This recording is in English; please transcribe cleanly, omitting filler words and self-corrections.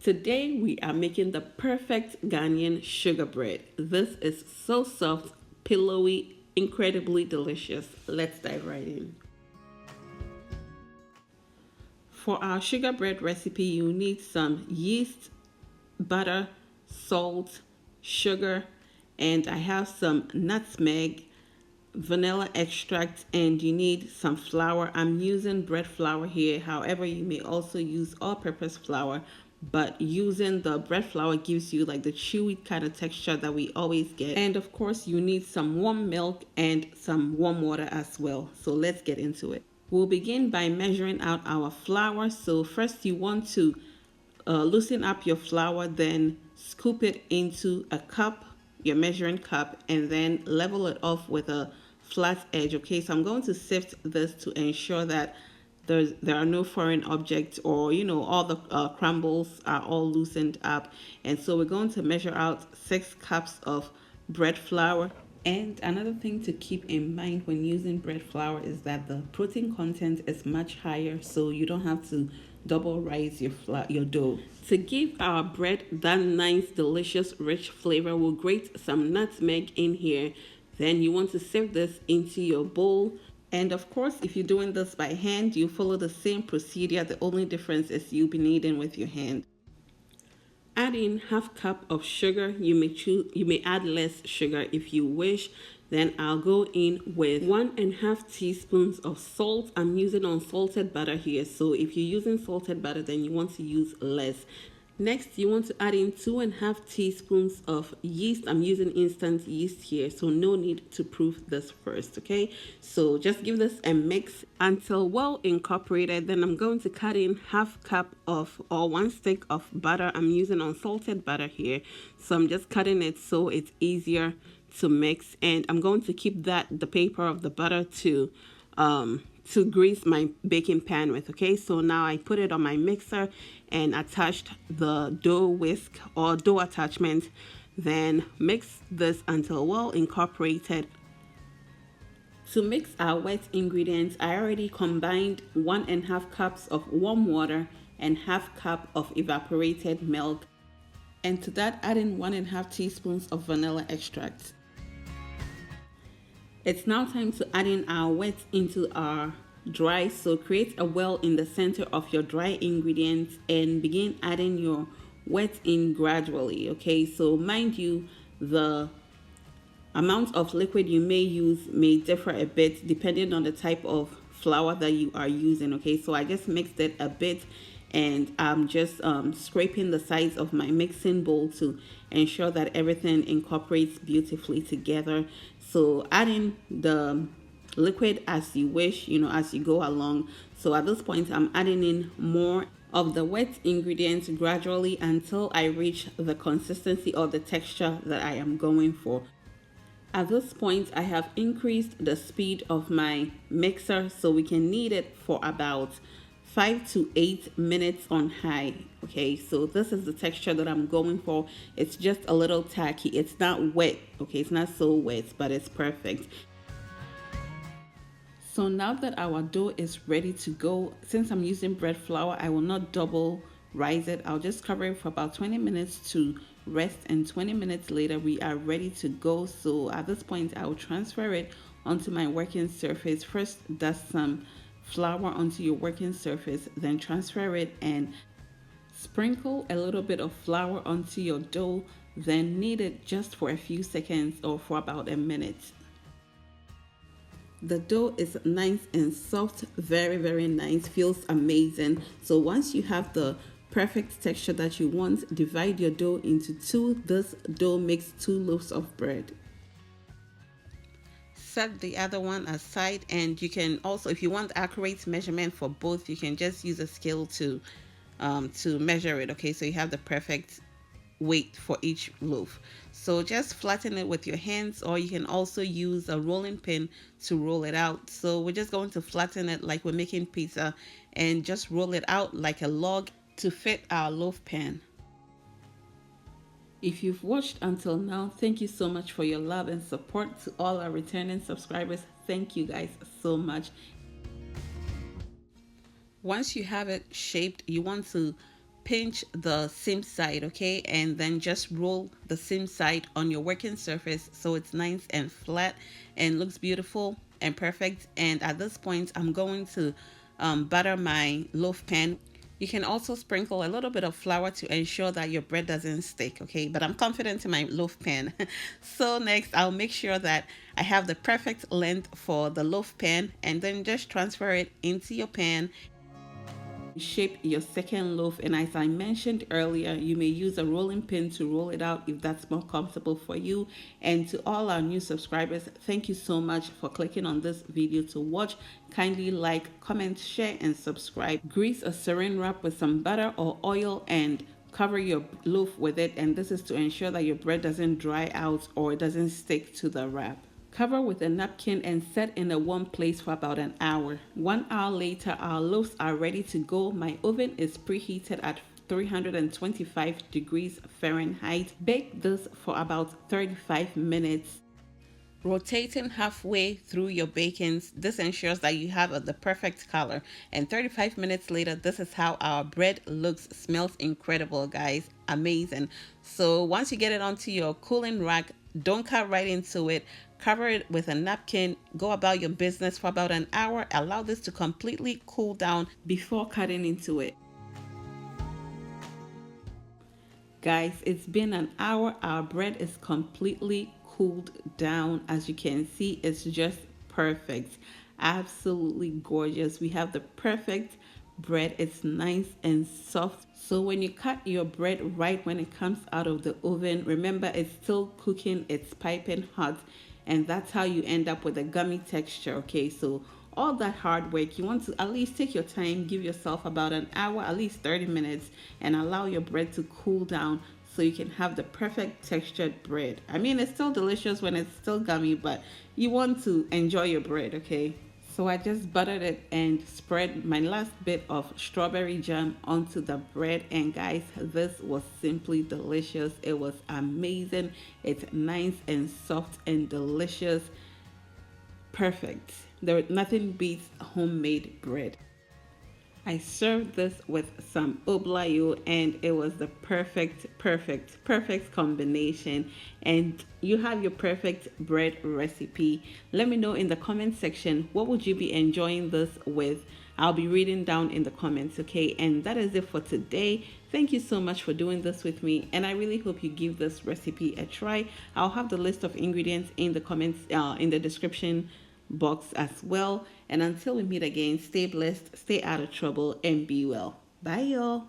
Today we are making the perfect Ghanaian sugar bread. This is so soft, pillowy, incredibly delicious. Let's dive right in. For our sugar bread recipe, you need some yeast, butter, salt, sugar, and I have some nutmeg, vanilla extract, and you need some flour. I'm using bread flour here. However, you may also use all-purpose flour, but using the bread flour gives you like the chewy kind of texture that we always get. And of course, you need some warm milk and some warm water as well. So let's get into it. We'll begin by measuring out our flour. So first you want to loosen up your flour, then scoop it into a cup, your measuring cup, and then level it off with a flat edge. Okay, so I'm going to sift this to ensure that there are no foreign objects, or all the crumbles are all loosened up. And so we're going to measure out 6 cups of bread flour. And another thing to keep in mind when using bread flour is that the protein content is much higher, so you don't have to double rise your dough. To give our bread that nice, delicious, rich flavor, we'll grate some nutmeg in here. Then you want to sift this into your bowl. And of course, if you're doing this by hand, you follow the same procedure. The only difference is you'll be kneading with your hand. Add in half cup of sugar. You may add less sugar if you wish. Then I'll go in with 1.5 teaspoons of salt. I'm using unsalted butter here, so if you're using salted butter, then you want to use less. Next, you want to add in 2.5 teaspoons of yeast. I'm using instant yeast here, so no need to proof this first, okay? So just give this a mix until well incorporated. Then I'm going to cut in half cup of, or 1 stick of butter. I'm using unsalted butter here, so I'm just cutting it so it's easier to mix. And I'm going to keep the paper of the butter to grease my baking pan with. Okay, so now I put it on my mixer and attached the dough whisk or dough attachment. Then mix this until well incorporated. To mix our wet ingredients, I already combined 1.5 cups of warm water and half cup of evaporated milk, and to that add in 1.5 teaspoons of vanilla extract. It's now time to add in our wet into our dry. So create a well in the center of your dry ingredients and begin adding your wet in gradually. Okay, so mind you, the amount of liquid you may use may differ a bit depending on the type of flour that you are using. Okay, so I just mixed it a bit, and I'm just scraping the sides of my mixing bowl to ensure that everything incorporates beautifully together. So add in the liquid as you wish, as you go along. So at this point, I'm adding in more of the wet ingredients gradually until I reach the consistency or the texture that I am going for. At this point, I have increased the speed of my mixer so we can knead it for about 5 to 8 minutes on high. Okay, so this is the texture that I'm going for. It's just a little tacky. It's not wet. Okay, it's not so wet, but it's perfect. So now that our dough is ready to go, since I'm using bread flour, I will not double rise it. I'll just cover it for about 20 minutes to rest, and 20 minutes later we are ready to go. So at this point, I will transfer it onto my working surface. First, dust some flour onto your working surface, then transfer it and sprinkle a little bit of flour onto your dough, then knead it just for a few seconds or for about a minute. The dough is nice and soft, very, very nice, feels amazing. So once you have the perfect texture that you want, divide your dough into 2. This dough makes 2 loaves of bread. Set the other one aside, and you can also, if you want accurate measurement for both, you can just use a scale to measure it. Okay, so you have the perfect weight for each loaf. So just flatten it with your hands, or you can also use a rolling pin to roll it out. So we're just going to flatten it like we're making pizza and just roll it out like a log to fit our loaf pan. If you've watched until now, thank you so much for your love and support. To all our returning subscribers, thank you guys so much. Once you have it shaped, you want to pinch the seam side, okay, and then just roll the seam side on your working surface so it's nice and flat and looks beautiful and perfect. And at this point, I'm going to butter my loaf pan. You can also sprinkle a little bit of flour to ensure that your bread doesn't stick, okay? But I'm confident in my loaf pan. So next, I'll make sure that I have the perfect length for the loaf pan, and then just transfer it into your pan. Shape your second loaf, and as I mentioned earlier, you may use a rolling pin to roll it out if that's more comfortable for you. And to all our new subscribers, thank you so much for clicking on this video to watch. Kindly like, comment, share, and subscribe. Grease a saran wrap with some butter or oil and cover your loaf with it, and this is to ensure that your bread doesn't dry out or it doesn't stick to the wrap. Cover with a napkin and set in a warm place for about an hour. 1 hour later, our loaves are ready to go. My oven is preheated at 325 degrees Fahrenheit. Bake this for about 35 minutes. Rotating halfway through your bakings, this ensures that you have the perfect color. And 35 minutes later, this is how our bread looks. Smells incredible, guys. Amazing. So once you get it onto your cooling rack, don't cut right into it. Cover it with a napkin. Go about your business for about an hour. Allow this to completely cool down before cutting into it. Guys, it's been an hour. Our bread is completely cooled down. As you can see, it's just perfect. Absolutely gorgeous. We have the perfect bread. It's nice and soft. So when you cut your bread right when it comes out of the oven, remember it's still cooking, it's piping hot, and that's how you end up with a gummy texture, okay? So all that hard work, you want to at least take your time, give yourself about an hour, at least 30 minutes, and allow your bread to cool down so you can have the perfect textured bread. I mean, it's still delicious when it's still gummy, but you want to enjoy your bread, okay? So I just buttered it and spread my last bit of strawberry jam onto the bread. And guys, this was simply delicious. It was amazing. It's nice and soft and delicious. Perfect. Nothing beats homemade bread. I served this with some oblayo, and it was the perfect combination. And you have your perfect bread recipe. Let me know in the comment section, what would you be enjoying this with? I'll be reading down in the comments, okay? And that is it for today. Thank you so much for doing this with me, and I really hope you give this recipe a try. I'll have the list of ingredients in the comments, in the description box as well. And until we meet again, stay blessed, stay out of trouble, and be well. Bye, y'all.